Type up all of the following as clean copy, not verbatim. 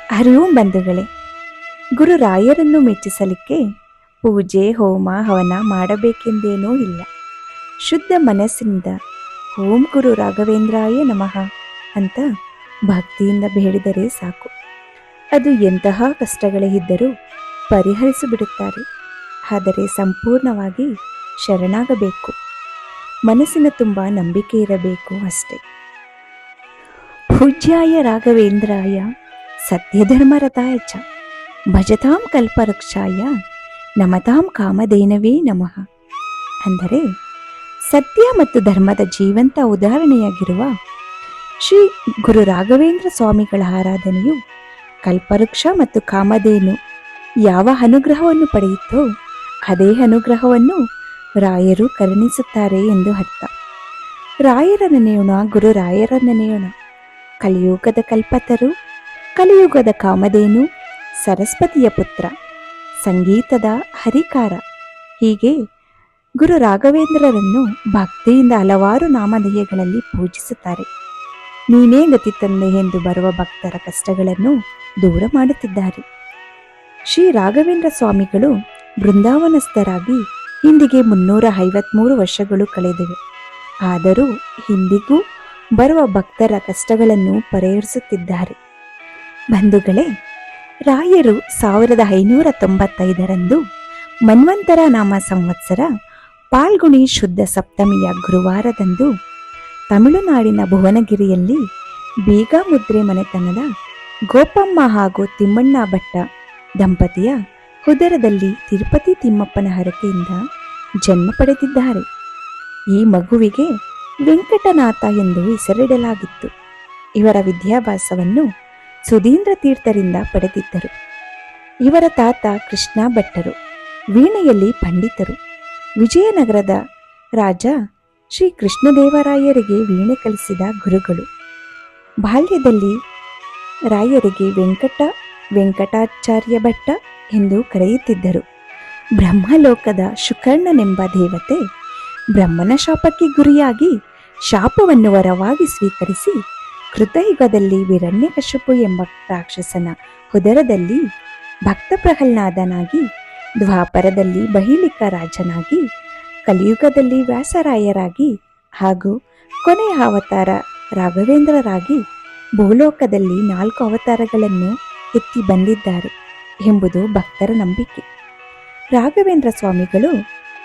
ಹರಿವು ಬಂಧುಗಳೇ, ಗುರು ರಾಯರನ್ನು ಮೆಚ್ಚಿಸಲಿಕ್ಕೆ ಪೂಜೆ ಹೋಮ ಹವನ ಮಾಡಬೇಕೆಂದೇನೂ ಇಲ್ಲ. ಶುದ್ಧ ಮನಸ್ಸಿನಿಂದ ಓಂ ಗುರು ರಾಘವೇಂದ್ರಾಯ ನಮಃ ಅಂತ ಭಕ್ತಿಯಿಂದ ಬೇಡಿದರೆ ಸಾಕು. ಅದು ಎಂತಹ ಕಷ್ಟಗಳೇ ಇದ್ದರೂ ಪರಿಹರಿಸಿಬಿಡುತ್ತಾರೆ. ಆದರೆ ಸಂಪೂರ್ಣವಾಗಿ ಶರಣಾಗಬೇಕು. ಮನಸ್ಸಿನ ತುಂಬ ನಂಬಿಕೆ ಇರಬೇಕು ಅಷ್ಟೇ. ಪೂಜ್ಯಾಯ ರಾಘವೇಂದ್ರಾಯ ಸತ್ಯಧರ್ಮರತಾಯ ಚ ಭಜತಾಂ ಕಲ್ಪವೃಕ್ಷಾಯ ನಮತಾಂ ಕಾಮಧೇನವೇ ನಮಃ. ಅಂದರೆ ಸತ್ಯ ಮತ್ತು ಧರ್ಮದ ಜೀವಂತ ಉದಾಹರಣೆಯಾಗಿರುವ ಶ್ರೀ ಗುರು ರಾಘವೇಂದ್ರ ಸ್ವಾಮಿಗಳ ಆರಾಧನೆಯು ಕಲ್ಪವೃಕ್ಷ ಮತ್ತು ಕಾಮಧೇನು ಯಾವ ಅನುಗ್ರಹವನ್ನು ಪಡೆಯುತ್ತೋ ಅದೇ ಅನುಗ್ರಹವನ್ನು ರಾಯರು ಕರುಣಿಸುತ್ತಾರೆ ಎಂದು ಅರ್ಥ. ರಾಯರ ನೆನೆಯೋಣ, ಗುರು ರಾಯರ ನೆನೆಯೋಣ. ಕಲಿಯುಗದ ಕಲ್ಪತರು, ಕಲಿಯುಗದ ಕಾಮಧೇನು, ಸರಸ್ವತಿಯ ಪುತ್ರ, ಸಂಗೀತದ ಹರಿಕಾರ. ಹೀಗೆ ಗುರು ರಾಘವೇಂದ್ರರನ್ನು ಭಕ್ತಿಯಿಂದ ಹಲವಾರು ನಾಮಧೇಯಗಳಲ್ಲಿ ಪೂಜಿಸುತ್ತಾರೆ. ನೀನೇ ಗತಿ ತಂದೆ ಎಂದು ಬರುವ ಭಕ್ತರ ಕಷ್ಟಗಳನ್ನು ದೂರ ಮಾಡುತ್ತಿದ್ದಾರೆ. ಶ್ರೀ ರಾಘವೇಂದ್ರ ಸ್ವಾಮಿಗಳು ಬೃಂದಾವನಸ್ಥರಾಗಿ ಇಂದಿಗೆ 353 ವರ್ಷಗಳು ಕಳೆದಿವೆ. ಆದರೂ ಇಂದಿಗೂ ಬರುವ ಭಕ್ತರ ಕಷ್ಟಗಳನ್ನು ಪರಿಹರಿಸುತ್ತಿದ್ದಾರೆ. ಬಂಧುಗಳೇ, ರಾಯರು 1595ರಂದು ಮನ್ವಂತರ ನಾಮ ಸಂವತ್ಸರ ಪಾಲ್ಗುಣಿ ಶುದ್ಧ ಸಪ್ತಮಿಯ ಗುರುವಾರದಂದು ತಮಿಳುನಾಡಿನ ಭುವನಗಿರಿಯಲ್ಲಿ ಬೀಗ ಮುದ್ರೆ ಮನೆತನದ ಗೋಪಮ್ಮ ಹಾಗೂ ತಿಮ್ಮಣ್ಣ ಭಟ್ಟ ದಂಪತಿಯ ಉದರದಲ್ಲಿ ತಿರುಪತಿ ತಿಮ್ಮಪ್ಪನ ಹರಕೆಯಿಂದ ಜನ್ಮ ಪಡೆದಿದ್ದಾರೆ. ಈ ಮಗುವಿಗೆ ವೆಂಕಟನಾಥ ಎಂದು ಹೆಸರಿಡಲಾಗಿತ್ತು. ಇವರ ವಿದ್ಯಾಭ್ಯಾಸವನ್ನು ಸುಧೀಂದ್ರ ತೀರ್ಥರಿಂದ ಪಡೆದಿದ್ದರು. ಇವರ ತಾತ ಕೃಷ್ಣ ಭಟ್ಟರು ವೀಣೆಯಲ್ಲಿ ಪಂಡಿತರು. ವಿಜಯನಗರದ ರಾಜ ಶ್ರೀ ಕೃಷ್ಣದೇವರಾಯರಿಗೆ ವೀಣೆ ಕಲಿಸಿದ ಗುರುಗಳು. ಬಾಲ್ಯದಲ್ಲಿ ರಾಯರಿಗೆ ವೆಂಕಟಾಚಾರ್ಯ ಭಟ್ಟ ಎಂದು ಕರೆಯುತ್ತಿದ್ದರು. ಬ್ರಹ್ಮಲೋಕದ ಶುಕರ್ಣನೆಂಬ ದೇವತೆ ಬ್ರಹ್ಮನ ಶಾಪಕ್ಕೆ ಗುರಿಯಾಗಿ ಶಾಪವನ್ನು ವರವಾಗಿ ಸ್ವೀಕರಿಸಿ ಕೃತಯುಗದಲ್ಲಿ ವಿರಣ್ಯಕಶಿಪು ಎಂಬ ರಾಕ್ಷಸನ ಉದರದಲ್ಲಿ ಭಕ್ತ ಪ್ರಹ್ಲಾದನಾಗಿ, ದ್ವಾಪರದಲ್ಲಿ ಬಹಿಲಿಕ ರಾಜನಾಗಿ, ಕಲಿಯುಗದಲ್ಲಿ ವ್ಯಾಸರಾಯರಾಗಿ ಹಾಗೂ ಕೊನೆಯ ಅವತಾರ ರಾಘವೇಂದ್ರರಾಗಿ ಭೂಲೋಕದಲ್ಲಿ 4 ಅವತಾರಗಳನ್ನು ಎತ್ತಿ ಬಂದಿದ್ದಾರೆ ಎಂಬುದು ಭಕ್ತರ ನಂಬಿಕೆ. ರಾಘವೇಂದ್ರ ಸ್ವಾಮಿಗಳು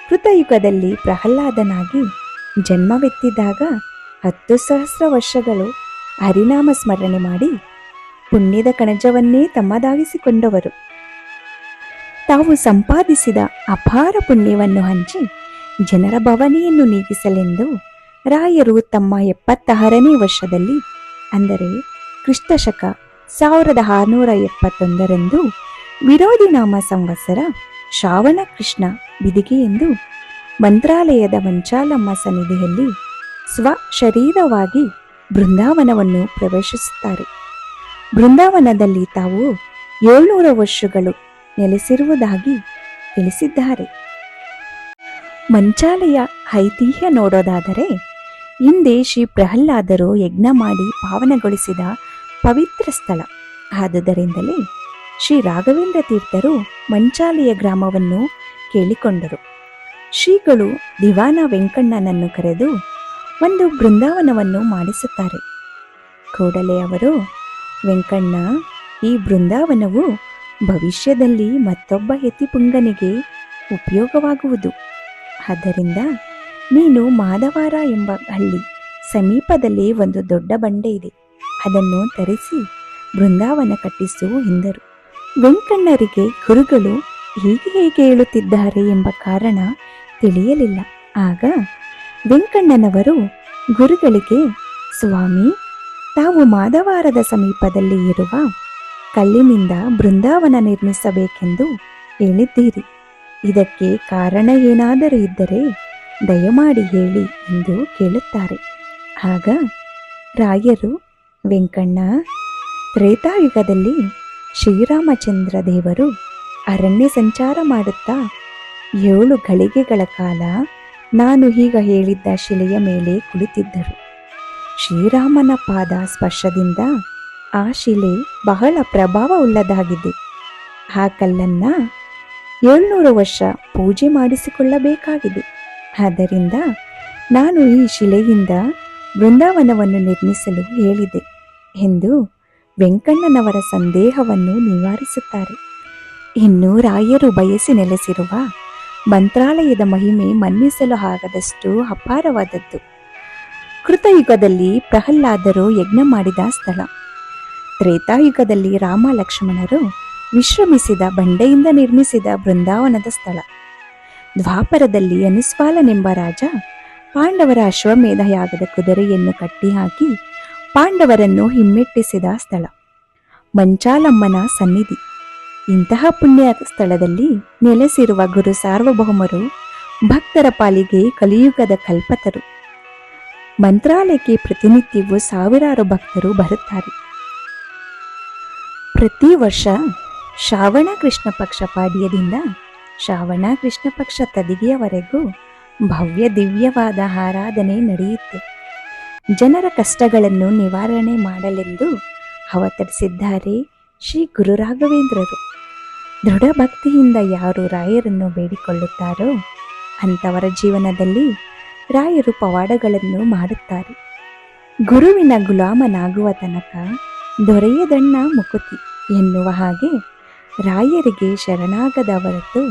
ಕೃತಯುಗದಲ್ಲಿ ಪ್ರಹ್ಲಾದನಾಗಿ ಜನ್ಮವೆತ್ತಿದಾಗ 10,000 ವರ್ಷಗಳು ಹರಿನಾಮ ಸ್ಮರಣೆ ಮಾಡಿ ಪುಣ್ಯದ ಕಣಜವನ್ನೇ ತಮ್ಮದಾಗಿಸಿಕೊಂಡವರು. ತಾವು ಸಂಪಾದಿಸಿದ ಅಪಾರ ಪುಣ್ಯವನ್ನು ಹಂಚಿ ಜನರ ಭವನೆಯನ್ನು ನೀಗಿಸಲೆಂದು ರಾಯರು ತಮ್ಮ 76ನೇ ವರ್ಷದಲ್ಲಿ, ಅಂದರೆ ಕ್ರಿಸ್ತಶಕ 1671ರಂದು ವಿರೋಧಿ ನಾಮ ಸಂವತ್ಸರ ಶ್ರಾವಣ ಕೃಷ್ಣ ಬಿದಿಗೆಯೆಂದು ಮಂತ್ರಾಲಯದ ಮಂಚಾಲಮ್ಮ ಸನ್ನಿಧಿಯಲ್ಲಿ ಸ್ವಶರೀರವಾಗಿ ಬೃಂದಾವನವನ್ನು ಪ್ರವೇಶಿಸುತ್ತಾರೆ. ಬೃಂದಾವನದಲ್ಲಿ ತಾವು 700 ವರ್ಷಗಳು ನೆಲೆಸಿರುವುದಾಗಿ ತಿಳಿಸಿದ್ದಾರೆ. ಮಂಚಾಲಯ ಐತಿಹ್ಯ ನೋಡೋದಾದರೆ, ಹಿಂದೆ ಶ್ರೀ ಪ್ರಹ್ಲಾದರು ಯಜ್ಞ ಮಾಡಿ ಪಾವನಗೊಳಿಸಿದ ಪವಿತ್ರ ಸ್ಥಳ. ಆದುದರಿಂದಲೇ ಶ್ರೀ ರಾಘವೇಂದ್ರ ತೀರ್ಥರು ಮಂಚಾಲಯ ಗ್ರಾಮವನ್ನು ಕೇಳಿಕೊಂಡರು. ಶ್ರೀಗಳು ದಿವಾನ ವೆಂಕಣ್ಣನನ್ನು ಕರೆದು ಒಂದು ಬೃಂದಾವನವನ್ನು ಮಾಡಿಸುತ್ತಾರೆ. ಕೂಡಲೇ ಅವರು, ವೆಂಕಣ್ಣ, ಈ ಬೃಂದಾವನವು ಭವಿಷ್ಯದಲ್ಲಿ ಮತ್ತೊಬ್ಬ ಯತಿಪುಂಗನಿಗೆ ಉಪಯೋಗವಾಗುವುದು. ಆದ್ದರಿಂದ ನೀನು ಮಾಧವಾರ ಎಂಬ ಹಳ್ಳಿ ಸಮೀಪದಲ್ಲಿ ಒಂದು ದೊಡ್ಡ ಬಂಡೆ ಇದೆ, ಅದನ್ನು ತರಿಸಿ ಬೃಂದಾವನ ಕಟ್ಟಿಸು ಎಂದರು. ವೆಂಕಣ್ಣರಿಗೆ ಗುರುಗಳು ಹೇಗೆ ಹೇಳುತ್ತಿದ್ದಾರೆ ಎಂಬ ಕಾರಣ ತಿಳಿಯಲಿಲ್ಲ. ಆಗ ವೆಂಕಣ್ಣನವರು ಗುರುಗಳಿಗೆ, ಸ್ವಾಮಿ, ತಾವು ಮಾಧವಾರದ ಸಮೀಪದಲ್ಲಿ ಇರುವ ಕಲ್ಲಿನಿಂದ ಬೃಂದಾವನ ನಿರ್ಮಿಸಬೇಕೆಂದು ಹೇಳಿದ್ದೀರಿ. ಇದಕ್ಕೆ ಕಾರಣ ಏನಾದರೂ ಇದ್ದರೆ ದಯಮಾಡಿ ಹೇಳಿ ಎಂದು ಕೇಳುತ್ತಾರೆ. ಆಗ ರಾಯರು, ವೆಂಕಣ್ಣ, ತ್ರೇತಾಯುಗದಲ್ಲಿ ಶ್ರೀರಾಮಚಂದ್ರ ದೇವರು ಅರಣ್ಯ ಸಂಚಾರ ಮಾಡುತ್ತಾ 7 ಗಳಿಗೆಗಳ ಕಾಲ ನಾನು ಈಗ ಹೇಳಿದ್ದ ಶಿಲೆಯ ಮೇಲೆ ಕುಳಿತಿದ್ದರು. ಶ್ರೀರಾಮನ ಪಾದ ಸ್ಪರ್ಶದಿಂದ ಆ ಶಿಲೆ ಬಹಳ ಪ್ರಭಾವವುಳ್ಳದಾಗಿದೆ. ಆ ಕಲ್ಲನ್ನ 700 ವರ್ಷ ಪೂಜೆ ಮಾಡಿಸಿಕೊಳ್ಳಬೇಕಾಗಿದೆ. ಆದ್ದರಿಂದ ನಾನು ಈ ಶಿಲೆಯಿಂದ ಬೃಂದಾವನವನ್ನು ನಿರ್ಮಿಸಲು ಹೇಳಿದೆ ಎಂದು ವೆಂಕಣ್ಣನವರ ಸಂದೇಹವನ್ನು ನಿವಾರಿಸುತ್ತಾರೆ. ಇನ್ನು ರಾಯರು ಬಯಸಿ ನೆಲೆಸಿರುವ ಮಂತ್ರಾಲಯದ ಮಹಿಮೆ ಮನ್ನಿಸಲು ಆಗದಷ್ಟು ಅಪಾರವಾದದ್ದು. ಕೃತಯುಗದಲ್ಲಿ ಪ್ರಹ್ಲಾದರು ಯಜ್ಞ ಮಾಡಿದ ಸ್ಥಳ, ತ್ರೇತಾಯುಗದಲ್ಲಿ ರಾಮ ಲಕ್ಷ್ಮಣರು ವಿಶ್ರಮಿಸಿದ ಬಂಡೆಯಿಂದ ನಿರ್ಮಿಸಿದ ಬೃಂದಾವನದ ಸ್ಥಳ, ದ್ವಾಪರದಲ್ಲಿ ಅನುಸ್ವಾಲನೆಂಬ ರಾಜ ಪಾಂಡವರ ಅಶ್ವಮೇಧ ಯಾಗದ ಕುದುರೆಯನ್ನು ಕಟ್ಟಿಹಾಕಿ ಪಾಂಡವರನ್ನು ಹಿಮ್ಮೆಟ್ಟಿಸಿದ ಸ್ಥಳ, ಮಂಚಾಲಮ್ಮನ ಸನ್ನಿಧಿ. ಇಂತಹ ಪುಣ್ಯ ಸ್ಥಳದಲ್ಲಿ ನೆಲೆಸಿರುವ ಗುರು ಸಾರ್ವಭೌಮರು ಭಕ್ತರ ಪಾಲಿಗೆ ಕಲಿಯುಗದ ಕಲ್ಪತರು. ಮಂತ್ರಾಲಯಕ್ಕೆ ಪ್ರತಿನಿತ್ಯವೂ ಸಾವಿರಾರು ಭಕ್ತರು ಬರುತ್ತಾರೆ. ಪ್ರತಿ ವರ್ಷ ಶ್ರಾವಣ ಕೃಷ್ಣ ಪಕ್ಷ ಪಾಡ್ಯದಿಂದ ಶ್ರಾವಣ ಕೃಷ್ಣ ಪಕ್ಷ ತದಿಗೆಯವರೆಗೂ ಭವ್ಯ ದಿವ್ಯವಾದ ಆರಾಧನೆ ನಡೆಯುತ್ತೆ. ಜನರ ಕಷ್ಟಗಳನ್ನು ನಿವಾರಣೆ ಮಾಡಲೆಂದು ಅವತರಿಸಿದ್ದಾರೆ ಶ್ರೀ ಗುರು ರಾಘವೇಂದ್ರರು. ದೃಢ ಭಕ್ತಿಯಿಂದ ಯಾರು ರಾಯರನ್ನು ಬೇಡಿಕೊಳ್ಳುತ್ತಾರೋ ಅಂಥವರ ಜೀವನದಲ್ಲಿ ರಾಯರು ಪವಾಡಗಳನ್ನು ಮಾಡುತ್ತಾರೆ. ಗುರುವಿನ ಗುಲಾಮನಾಗುವ ತನಕ ದೊರೆಯದಣ್ಣ ಮುಕುತಿ ಎನ್ನುವ ಹಾಗೆ ರಾಯರಿಗೆ ಶರಣಾಗದ ಹೊರತು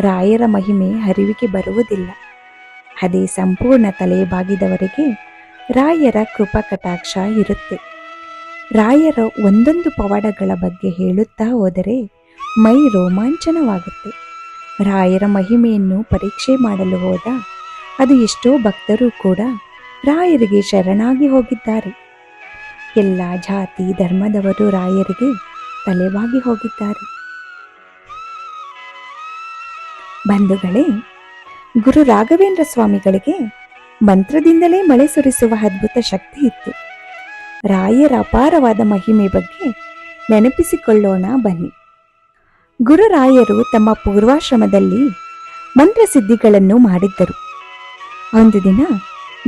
ರಾಯರ ಮಹಿಮೆ ಅರಿವಿಗೆ ಬರುವುದಿಲ್ಲ. ಅದೇ ಸಂಪೂರ್ಣ ತಲೆ ಬಾಗಿದವರಿಗೆ ರಾಯರ ಕೃಪಾ ಕಟಾಕ್ಷ ಇರುತ್ತೆ. ರಾಯರ ಒಂದೊಂದು ಪವಾಡಗಳ ಬಗ್ಗೆ ಹೇಳುತ್ತಾ ಹೋದರೆ ಮೈ ರೋಮಾಂಚನವಾಗುತ್ತೆ. ರಾಯರ ಮಹಿಮೆಯನ್ನು ಪರೀಕ್ಷೆ ಮಾಡಲು ಹೋದ ಅದು ಎಷ್ಟೋ ಭಕ್ತರು ಕೂಡ ರಾಯರಿಗೆ ಶರಣಾಗಿ ಹೋಗಿದ್ದಾರೆ. ಎಲ್ಲ ಜಾತಿ ಧರ್ಮದವರು ರಾಯರಿಗೆ ತಲೆಬಾಗಿ ಹೋಗಿದ್ದಾರೆ. ಬಂಧುಗಳೇ, ಗುರು ರಾಘವೇಂದ್ರ ಸ್ವಾಮಿಗಳಿಗೆ ಮಂತ್ರದಿಂದಲೇ ಮಳೆ ಸುರಿಸುವ ಅದ್ಭುತ ಶಕ್ತಿ ಇತ್ತು. ರಾಯರ ಅಪಾರವಾದ ಮಹಿಮೆ ಬಗ್ಗೆ ನೆನಪಿಸಿಕೊಳ್ಳೋಣ ಬನ್ನಿ. ಗುರುರಾಯರು ತಮ್ಮ ಪೂರ್ವಾಶ್ರಮದಲ್ಲಿ ಮಂತ್ರಸಿದ್ಧಿಗಳನ್ನು ಮಾಡಿದ್ದರು. ಒಂದು ದಿನ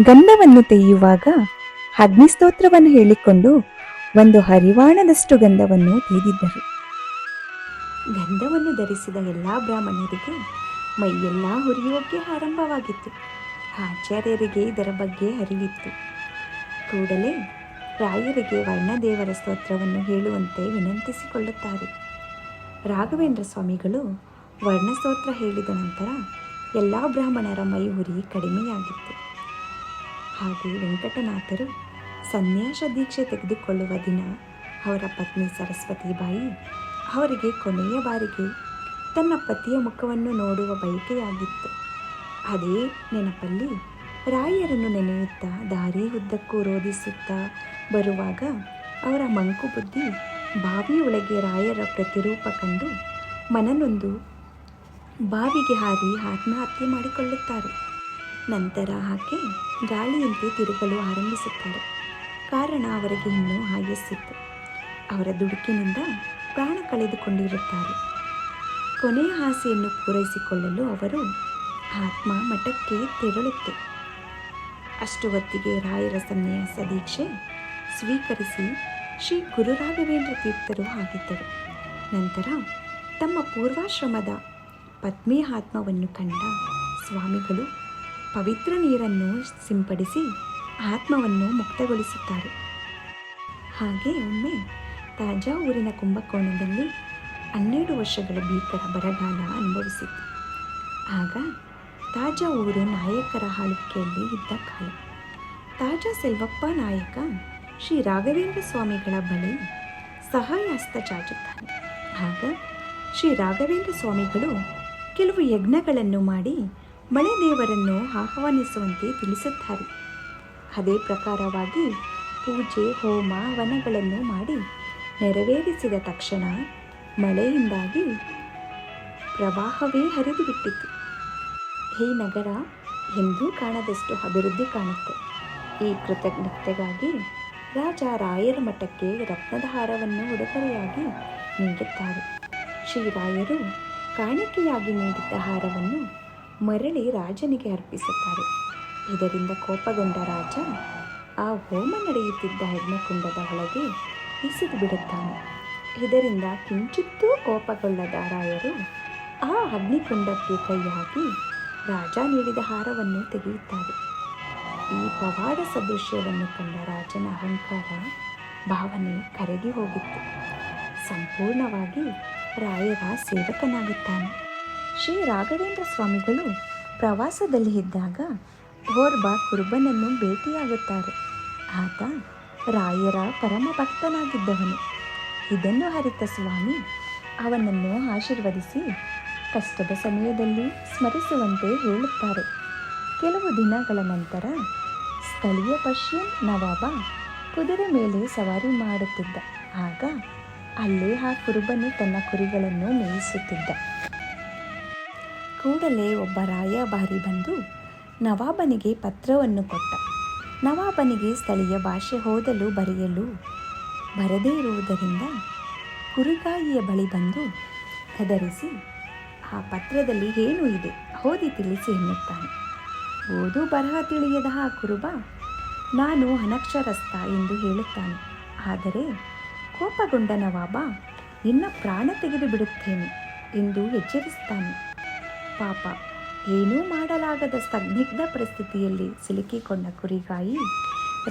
ಗಂಧವನ್ನು ತೆಗೆಯುವಾಗ ಅಗ್ನಿಸ್ತೋತ್ರವನ್ನು ಹೇಳಿಕೊಂಡು ಒಂದು ಹರಿವಾಣದಷ್ಟು ಗಂಧವನ್ನು ತೆಗೆದಿದ್ದರು. ಗಂಧವನ್ನು ಧರಿಸಿದ ಎಲ್ಲ ಬ್ರಾಹ್ಮಣರಿಗೆ ಮೈಯೆಲ್ಲ ಹುರಿಯೋಕೆ ಆರಂಭವಾಗಿತ್ತು. ಆಚಾರ್ಯರಿಗೆ ಇದರ ಬಗ್ಗೆ ಅರಿವಿತ್ತು. ಕೂಡಲೇ ರಾಯರಿಗೆ ವರ್ಣದೇವರ ಸ್ತೋತ್ರವನ್ನು ಹೇಳುವಂತೆ ವಿನಂತಿಸಿಕೊಳ್ಳುತ್ತಾರೆ. ರಾಘವೇಂದ್ರ ಸ್ವಾಮಿಗಳು ವರ್ಣಸ್ತೋತ್ರ ಹೇಳಿದ ನಂತರ ಎಲ್ಲ ಬ್ರಾಹ್ಮಣರ ಮೈ ಹುರಿ ಕಡಿಮೆಯಾಗಿತ್ತು. ಹಾಗೆ ವೆಂಕಟನಾಥರು ಸನ್ಯಾಸ ದೀಕ್ಷೆ ತೆಗೆದುಕೊಳ್ಳುವ ದಿನ ಅವರ ಪತ್ನಿ ಸರಸ್ವತಿ ಬಾಯಿ ಅವರಿಗೆ ಕೊನೆಯ ಬಾರಿಗೆ ತನ್ನ ಪತಿಯ ಮುಖವನ್ನು ನೋಡುವ ಬಯಕೆಯಾಗಿತ್ತು. ಅದೇ ನೆನಪಲ್ಲಿ ರಾಯರನ್ನು ನೆನೆಯುತ್ತಾ ದಾರಿ ಉದ್ದಕ್ಕೂ ರೋಧಿಸುತ್ತಾ ಬರುವಾಗ ಅವರ ಮಂಕು ಬುದ್ಧಿ ಬಾವಿಯೊಳಗೆ ರಾಯರ ಪ್ರತಿರೂಪ ಕಂಡು ಮನನೊಂದು ಬಾವಿಗೆ ಹಾರಿ ಆತ್ಮಹತ್ಯೆ ಮಾಡಿಕೊಳ್ಳುತ್ತಾರೆ. ನಂತರ ಆಕೆ ಗಾಳಿಯಂತೆ ತಿರುಗಲು ಆರಂಭಿಸುತ್ತಾರೆ. ಕಾರಣ ಅವರಿಗೆ ಇನ್ನೂ ಆಯಸ್ಸಿತ್ತು. ಅವರ ದುಡುಕಿನಿಂದ ಪ್ರಾಣ ಕಳೆದುಕೊಂಡಿರುತ್ತಾರೆ. ಕೊನೆಯ ಆಸೆಯನ್ನು ಪೂರೈಸಿಕೊಳ್ಳಲು ಅವರು ಆತ್ಮ ಮಠಕ್ಕೆ ತೆರಳುತ್ತೆ. ಅಷ್ಟು ಹೊತ್ತಿಗೆ ರಾಯರ ಸನ್ಯಾಸ ದೀಕ್ಷೆ ಸ್ವೀಕರಿಸಿ ಶ್ರೀ ಗುರು ರಾಘವೇಂದ್ರ ತೀರ್ಥರು ಆಗಿದ್ದರು. ನಂತರ ತಮ್ಮ ಪೂರ್ವಾಶ್ರಮದ ಪತ್ನಿಯ ಆತ್ಮವನ್ನು ಕಂಡ ಸ್ವಾಮಿಗಳು ಪವಿತ್ರ ನೀರನ್ನು ಸಿಂಪಡಿಸಿ ಆತ್ಮವನ್ನು ಮುಕ್ತಗೊಳಿಸುತ್ತಾರೆ. ಹಾಗೆ ಒಮ್ಮೆ ತಾಜಾವೂರಿನ ಕುಂಭಕೋಣದಲ್ಲಿ 12 ವರ್ಷಗಳ ಭೀಕರ ಬರಗಾಲ ಅನುಭವಿಸಿತ್ತು. ಆಗ ತಾಜಾವೂರು ನಾಯಕರ ಆಳ್ವಿಕೆಯಲ್ಲಿ ಇದ್ದ ಕಾಲ. ತಾಜಾ ಸೆಲ್ವಪ್ಪ ನಾಯಕ ಶ್ರೀ ರಾಘವೇಂದ್ರ ಸ್ವಾಮಿಗಳ ಬಳಿ ಸಹಾಯಹಸ್ತ ಚಾಚುತ್ತಾನೆ. ಆಗ ಶ್ರೀ ರಾಘವೇಂದ್ರ ಸ್ವಾಮಿಗಳು ಕೆಲವು ಯಜ್ಞಗಳನ್ನು ಮಾಡಿ ಮಳೆ ದೇವರನ್ನು ಆಹ್ವಾನಿಸುವಂತೆ ತಿಳಿಸುತ್ತಾರೆ. ಅದೇ ಪ್ರಕಾರವಾಗಿ ಪೂಜೆ ಹೋಮ ಹವನಗಳನ್ನು ಮಾಡಿ ನೆರವೇರಿಸಿದ ತಕ್ಷಣ ಮಳೆಯಿಂದಾಗಿ ಪ್ರವಾಹವೇ ಹರಿದು ಬಿಟ್ಟಿತು. ಈ ನಗರ ಎಂದೂ ಕಾಣದಷ್ಟು ಅಭಿವೃದ್ಧಿ ಕಾಣುತ್ತೆ. ಈ ಕೃತಜ್ಞತೆಗಾಗಿ ರಾಜ ರಾಯರ ಮಠಕ್ಕೆ ರತ್ನದ ಹಾರವನ್ನು ಉಡುಗೊರೆಯಾಗಿ ನೀಡುತ್ತಾರೆ. ಶ್ರೀರಾಯರು ಕಾಣಿಕೆಯಾಗಿ ನೀಡಿದ್ದ ಹಾರವನ್ನು ಮರಳಿ ರಾಜನಿಗೆ ಅರ್ಪಿಸುತ್ತಾರೆ. ಇದರಿಂದ ಕೋಪಗೊಂಡ ರಾಜ ಆ ಹೋಮ ನಡೆಯುತ್ತಿದ್ದ ಯಜ್ಞಕುಂಡದ ಒಳಗೆ ಎಸೆದು ಬಿಡುತ್ತಾನೆ. ಇದರಿಂದ ಕಿಂಚಿತ್ತೂ ಕೋಪಗೊಳ್ಳದ ರಾಯರು ಆ ಅಗ್ನಿಕುಂಡಕ್ಕೆ ಕೈ ಹಾಕಿ ರಾಜ ನೀಡಿದ ಹಾರವನ್ನು ತೆಗೆಯುತ್ತಾರೆ. ಈ ಪವಾಡ ಸದೃಶ್ಯವನ್ನು ಕಂಡ ರಾಜನ ಅಹಂಕಾರ ಭಾವನೆ ಕರಗಿ ಹೋಗಿತ್ತು. ಸಂಪೂರ್ಣವಾಗಿ ರಾಯರ ಸೇವಕನಾಗುತ್ತಾನೆ. ಶ್ರೀ ರಾಘವೇಂದ್ರ ಸ್ವಾಮಿಗಳು ಪ್ರವಾಸದಲ್ಲಿ ಇದ್ದಾಗ ಓರ್ವ ಕುರುಬನನ್ನು ಭೇಟಿಯಾಗುತ್ತಾರೆ. ಆತ ರಾಯರ ಪರಮ ಭಕ್ತನಾಗಿದ್ದವನು. ಇದನ್ನು ಅರಿತ ಸ್ವಾಮಿ ಅವನನ್ನು ಆಶೀರ್ವದಿಸಿ ಕಷ್ಟದ ಸಮಯದಲ್ಲಿ ಸ್ಮರಿಸುವಂತೆ ಹೇಳುತ್ತಾರೆ. ಕೆಲವು ದಿನಗಳ ನಂತರ ಸ್ಥಳೀಯ ಪರ್ಷಿಯನ್ ನವಾಬ ಕುದುರೆ ಮೇಲೆ ಸವಾರಿ ಮಾಡುತ್ತಿದ್ದ. ಆಗ ಅಲ್ಲೇ ಆ ಕುರುಬನು ತನ್ನ ಕುರಿಗಳನ್ನು ಮೇಯಿಸುತ್ತಿದ್ದ. ಕೂಡಲೇ ಒಬ್ಬ ರಾಯಭಾರಿ ಬಂದು ನವಾಬನಿಗೆ ಪತ್ರವನ್ನು ಕೊಟ್ಟ. ನವಾಬನಿಗೆ ಸ್ಥಳೀಯ ಭಾಷೆ ಓದಲು ಬರೆಯಲು ಬರದೇ ಇರುವುದರಿಂದ ಕುರಿಗಾಯಿಯ ಬಳಿ ಬಂದು ಕದರಿಸಿ, ಆ ಪತ್ರದಲ್ಲಿ ಏನು ಇದೆ ಓದಿ ತಿಳಿಸಿ ಎನ್ನುತ್ತಾನೆ. ಓದು ಬರಹ ತಿಳಿಯದ ಆ ಕುರುಬ ನಾನು ಅನಕ್ಷರಸ್ಥ ಎಂದು ಹೇಳುತ್ತಾನೆ. ಆದರೆ ಕೋಪಗೊಂಡ ನವಾಬ ನಿನ್ನ ಪ್ರಾಣ ತೆಗೆದು ಬಿಡುತ್ತೇನೆ ಎಂದು ಎಚ್ಚರಿಸುತ್ತಾನೆ. ಪಾಪ, ಏನೂ ಮಾಡಲಾಗದ ಸಂದಿಗ್ಧ ಪರಿಸ್ಥಿತಿಯಲ್ಲಿ ಸಿಲುಕಿಕೊಂಡ ಕುರಿಗಾಯಿ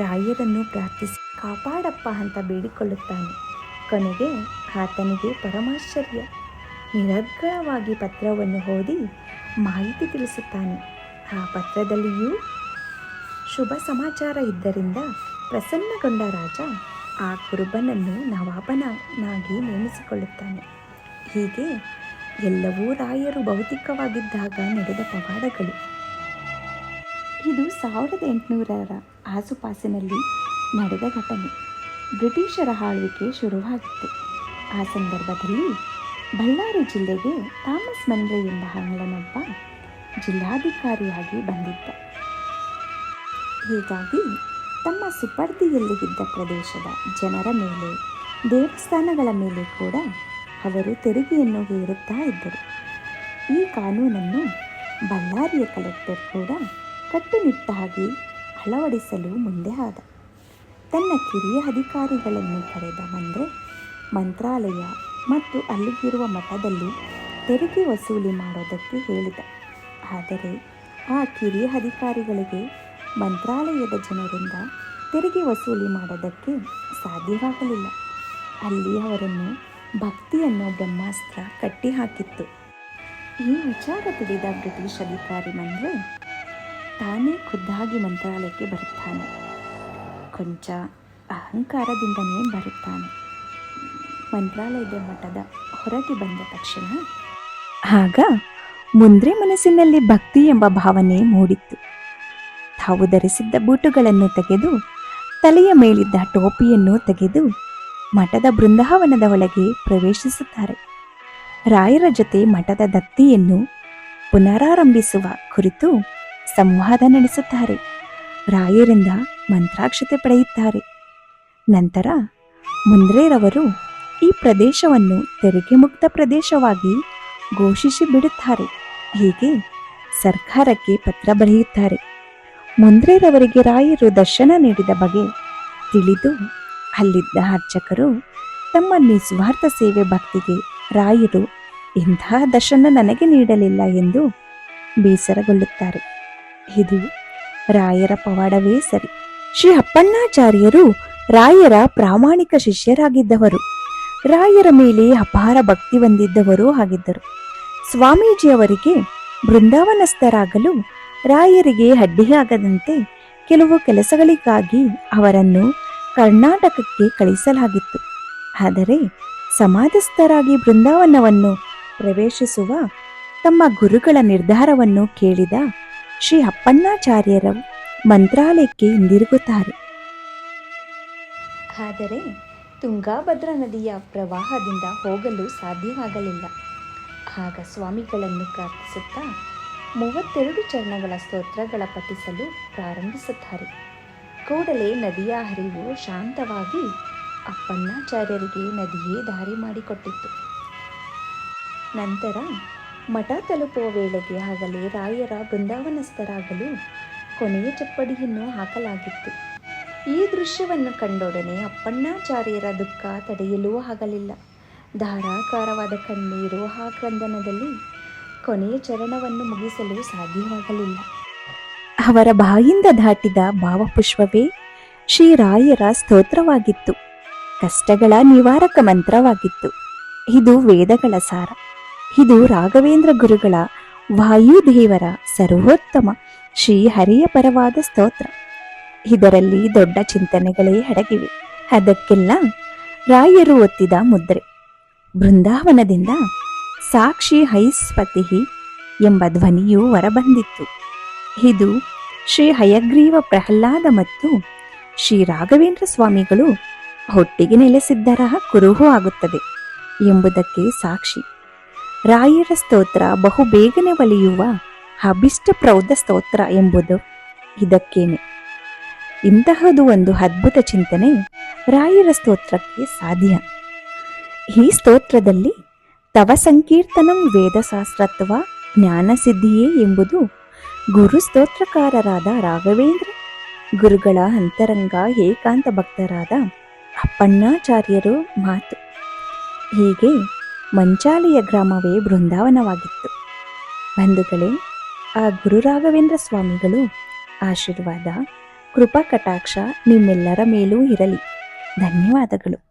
ರಾಯರನ್ನು ಪ್ರಾರ್ಥಿಸಿ ಕಾಪಾಡಪ್ಪ ಅಂತ ಬೇಡಿಕೊಳ್ಳುತ್ತಾನೆ. ಕೊನೆಗೆ ಆತನಿಗೆ ಪರಮಾಶ್ಚರ್ಯ. ನಿರರ್ಗಳವಾಗಿ ಪತ್ರವನ್ನು ಓದಿ ಮಾಹಿತಿ ತಿಳಿಸುತ್ತಾನೆ. ಆ ಪತ್ರದಲ್ಲಿಯೂ ಶುಭ ಸಮಾಚಾರ ಇದ್ದರಿಂದ ಪ್ರಸನ್ನಗೊಂಡ ರಾಜ ಆ ಕುರುಬನನ್ನು ನವಾಬನಾಗಿ ನೇಮಿಸಿಕೊಳ್ಳುತ್ತಾನೆ. ಹೀಗೆ ಎಲ್ಲವೂ ರಾಯರು ಭೌತಿಕವಾಗಿದ್ದಾಗ ನಡೆದ ಪವಾಡಗಳು. ಇದು 1800ರ ಆಸುಪಾಸಿನಲ್ಲಿ ನಡೆದ ಘಟನೆ. ಬ್ರಿಟಿಷರ ಆಳ್ವಿಕೆ ಶುರುವಾಗಿತ್ತು. ಆ ಸಂದರ್ಭದಲ್ಲಿ ಬಳ್ಳಾರಿ ಜಿಲ್ಲೆಗೆ ಥಾಮಸ್ ಮನ್ರೆ ಎಂಬ ಆಂಗ್ಲನೊಬ್ಬ ಜಿಲ್ಲಾಧಿಕಾರಿಯಾಗಿ ಬಂದಿದ್ದ. ಹೀಗಾಗಿ ತಮ್ಮ ಸುಪರ್ದಿಯಲ್ಲಿ ಇದ್ದ ಪ್ರದೇಶದ ಜನರ ಮೇಲೆ, ದೇವಸ್ಥಾನಗಳ ಮೇಲೆ ಕೂಡ ಅವರು ತೆರಿಗೆಯನ್ನು ಹೇರುತ್ತಾ ಇದ್ದರು. ಈ ಕಾನೂನನ್ನು ಬಳ್ಳಾರಿಯ ಕಲೆಕ್ಟರ್ ಕೂಡ ಕಟ್ಟುನಿಟ್ಟಾಗಿ ಅಳವಡಿಸಲು ಮುಂದೆ ಆದ. ತನ್ನ ಕಿರಿಯ ಅಧಿಕಾರಿಗಳನ್ನು ಕರೆದ ಮಂದ್ರೆ ಮಂತ್ರಾಲಯ ಮತ್ತು ಅಲ್ಲಿಗಿರುವ ಮಠದಲ್ಲಿ ತೆರಿಗೆ ವಸೂಲಿ ಮಾಡೋದಕ್ಕೆ ಹೇಳಿದ. ಆದರೆ ಆ ಕಿರಿಯ ಅಧಿಕಾರಿಗಳಿಗೆ ಮಂತ್ರಾಲಯದ ಜನರಿಂದ ತೆರಿಗೆ ವಸೂಲಿ ಮಾಡೋದಕ್ಕೆ ಸಾಧ್ಯವಾಗಲಿಲ್ಲ. ಅಲ್ಲಿ ಅವರನ್ನು ಭಕ್ತಿ ಅನ್ನೋ ಬ್ರಹ್ಮಾಸ್ತ್ರ ಕಟ್ಟಿಹಾಕಿತ್ತು. ಈ ವಿಚಾರ ತಿಳಿದ ಬ್ರಿಟಿಷ್ ಅಧಿಕಾರಿ ಮಂದ್ರೆ ತಾನೇ ಖುದ್ದಾಗಿ ಮಂತ್ರಾಲಯಕ್ಕೆ ಬರುತ್ತಾನೆ. ಕೊಂಚ ಅಹಂಕಾರದಿಂದನೇ ಬರುತ್ತಾನೆ. ಮಂತ್ರಾಲಯದ ಮಠದ ಹೊರಗೆ ಬಂದ ತಕ್ಷಣ ಆಗ ಮುಂದ್ರೆ ಮನಸ್ಸಿನಲ್ಲಿ ಭಕ್ತಿ ಎಂಬ ಭಾವನೆ ಮೂಡಿತ್ತು. ತಾವು ಧರಿಸಿದ್ದ ಬೂಟುಗಳನ್ನು ತೆಗೆದು, ತಲೆಯ ಮೇಲಿದ್ದ ಟೋಪಿಯನ್ನು ತೆಗೆದು ಮಠದ ಬೃಂದಾವನದ ಒಳಗೆ ಪ್ರವೇಶಿಸುತ್ತಾರೆ. ರಾಯರ ಜೊತೆ ಮಠದ ದತ್ತಿಯನ್ನು ಪುನರಾರಂಭಿಸುವ ಕುರಿತು ಸಂವಾದ ನಡೆಸುತ್ತಾರೆ. ರಾಯರಿಂದ ಮಂತ್ರಾಕ್ಷತೆ ಪಡೆಯುತ್ತಾರೆ. ನಂತರ ಮುಂದ್ರೆರವರು ಈ ಪ್ರದೇಶವನ್ನು ತೆರಿಗೆ ಮುಕ್ತ ಪ್ರದೇಶವಾಗಿ ಘೋಷಿಸಿ ಬಿಡುತ್ತಾರೆ. ಹೀಗೆ ಸರ್ಕಾರಕ್ಕೆ ಪತ್ರ ಬರೆಯುತ್ತಾರೆ. ಮುಂದ್ರೆರವರಿಗೆ ರಾಯರು ದರ್ಶನ ನೀಡಿದ ಬಗೆ ತಿಳಿದು ಅಲ್ಲಿದ್ದ ಅರ್ಚಕರು ತಮ್ಮ ನಿಸ್ವಾರ್ಥ ಸೇವೆ ಭಕ್ತಿಗೆ ರಾಯರು ಇಂತಹ ದರ್ಶನ ನನಗೆ ನೀಡಲಿಲ್ಲ ಎಂದು ಬೇಸರಗೊಳ್ಳುತ್ತಾರೆ. ಇದು ರಾಯರ ಪವಾಡವೇ ಸರಿ. ಶ್ರೀ ಅಪ್ಪಣ್ಣಾಚಾರ್ಯರು ರಾಯರ ಪ್ರಾಮಾಣಿಕ ಶಿಷ್ಯರಾಗಿದ್ದವರು. ರಾಯರ ಮೇಲೆ ಅಪಾರ ಭಕ್ತಿ ಹೊಂದಿದ್ದವರೂ ಆಗಿದ್ದರು. ಸ್ವಾಮೀಜಿಯವರಿಗೆ ಬೃಂದಾವನಸ್ಥರಾಗಲು ರಾಯರಿಗೆ ಅಡ್ಡಿಯಾಗದಂತೆ ಕೆಲವು ಕೆಲಸಗಳಿಗಾಗಿ ಅವರನ್ನು ಕರ್ನಾಟಕಕ್ಕೆ ಕಳಿಸಲಾಗಿತ್ತು. ಆದರೆ ಸಮಾಧಿಸ್ಥರಾಗಿ ಬೃಂದಾವನವನ್ನು ಪ್ರವೇಶಿಸುವ ತಮ್ಮ ಗುರುಗಳ ನಿರ್ಧಾರವನ್ನು ಕೇಳಿದ ಶ್ರೀ ಅಪ್ಪಣ್ಣಾಚಾರ್ಯರು ಮಂತ್ರಾಲಯಕ್ಕೆ ಹಿಂದಿರುಗುತ್ತಾರೆ. ಆದರೆ ತುಂಗಾಭದ್ರಾ ನದಿಯ ಪ್ರವಾಹದಿಂದ ಹೋಗಲು ಸಾಧ್ಯವಾಗಲಿಲ್ಲ. ಆಗ ಸ್ವಾಮಿಗಳನ್ನು ಪ್ರಾರ್ಥಿಸುತ್ತಾ 32 ಚರಣಗಳ ಸ್ತೋತ್ರಗಳ ಪಠಿಸಲು ಪ್ರಾರಂಭಿಸುತ್ತಾರೆ. ಕೂಡಲೇ ನದಿಯ ಹರಿವು ಶಾಂತವಾಗಿ ಅಪ್ಪಣ್ಣಾಚಾರ್ಯರಿಗೆ ನದಿಯೇ ದಾರಿ ಮಾಡಿಕೊಟ್ಟಿತ್ತು. ನಂತರ ಮಠ ತಲುಪುವ ವೇಳೆಗೆ ಆಗಲೇ ರಾಯರ ಬೃಂದಾವನಸ್ಥರಾಗಲು ಕೊನೆಯ ಚಪ್ಪಡಿಯನ್ನು ಹಾಕಲಾಗಿತ್ತು. ಈ ದೃಶ್ಯವನ್ನು ಕಂಡೊಡನೆ ಅಪ್ಪಣ್ಣಾಚಾರ್ಯರ ದುಃಖ ತಡೆಯಲೂ ಆಗಲಿಲ್ಲ. ಧಾರಾಕಾರವಾದ ಕಣ್ಣೀರು ಆ ಕ್ರಂದನದಲ್ಲಿ ಕೊನೆಯ ಚರಣವನ್ನು ಮುಗಿಸಲು ಸಾಧ್ಯವಾಗಲಿಲ್ಲ. ಅವರ ಬಾಯಿಂದ ದಾಟಿದ ಭಾವಪುಷ್ಪವೇ ಶ್ರೀರಾಯರ ಸ್ತೋತ್ರವಾಗಿತ್ತು. ಕಷ್ಟಗಳ ನಿವಾರಕ ಮಂತ್ರವಾಗಿತ್ತು. ಇದು ವೇದಗಳ ಸಾರ. ಇದು ರಾಘವೇಂದ್ರ ಗುರುಗಳ ವಾಯುದೇವರ ಸರ್ವೋತ್ತಮ ಶ್ರೀಹರಿಯ ಪರವಾದ ಸ್ತೋತ್ರ. ಇದರಲ್ಲಿ ದೊಡ್ಡ ಚಿಂತನೆಗಳೇ ಅಡಗಿವೆ. ಅದಕ್ಕೆಲ್ಲ ರಾಯರು ಒತ್ತಿದ ಮುದ್ರೆ. ಬೃಂದಾವನದಿಂದ ಸಾಕ್ಷಿ ಹೈಸ್ಪತಿ ಎಂಬ ಧ್ವನಿಯು ಹೊರಬಂದಿತ್ತು. ಇದು ಶ್ರೀ ಹಯಗ್ರೀವ ಪ್ರಹ್ಲಾದ ಮತ್ತು ಶ್ರೀ ರಾಘವೇಂದ್ರ ಸ್ವಾಮಿಗಳು ಒಟ್ಟಿಗೆ ನೆಲೆಸಿದ್ದರ ಕುರುಹು ಆಗುತ್ತದೆ ಎಂಬುದಕ್ಕೆ ಸಾಕ್ಷಿ. ರಾಯರ ಸ್ತೋತ್ರ ಬಹು ಬೇಗನೆ ಒಲಿಯುವ ಅಭಿಷ್ಟಪ್ರೌಢ ಸ್ತೋತ್ರ ಎಂಬುದು ಇದಕ್ಕೇನೆ. ಇಂತಹದು ಒಂದು ಅದ್ಭುತ ಚಿಂತನೆ ರಾಯರ ಸ್ತೋತ್ರಕ್ಕೆ ಸಾಧ್ಯ. ಈ ಸ್ತೋತ್ರದಲ್ಲಿ ತವ ಸಂಕೀರ್ತನಂ ವೇದಶಾಸ್ತ್ರತ್ವ ಜ್ಞಾನಸಿದ್ಧಿಯೇ ಎಂಬುದು ಗುರು ಸ್ತೋತ್ರಕಾರರಾದ ರಾಘವೇಂದ್ರ ಗುರುಗಳ ಅಂತರಂಗ ಏಕಾಂತ ಭಕ್ತರಾದ ಅಪ್ಪಣ್ಣಾಚಾರ್ಯರು ಮಾತು. ಹೀಗೆ ಮಂಚಾಲಿಯ ಗ್ರಾಮವೇ ಬೃಂದಾವನವಾಗಿತ್ತು. ಬಂಧುಗಳೇ, ಆ ಗುರು ರಾಘವೇಂದ್ರ ಸ್ವಾಮಿಗಳು ಆಶೀರ್ವಾದ, ಕೃಪಾ ಕಟಾಕ್ಷ ನಿಮ್ಮೆಲ್ಲರ ಮೇಲೂ ಇರಲಿ. ಧನ್ಯವಾದಗಳು.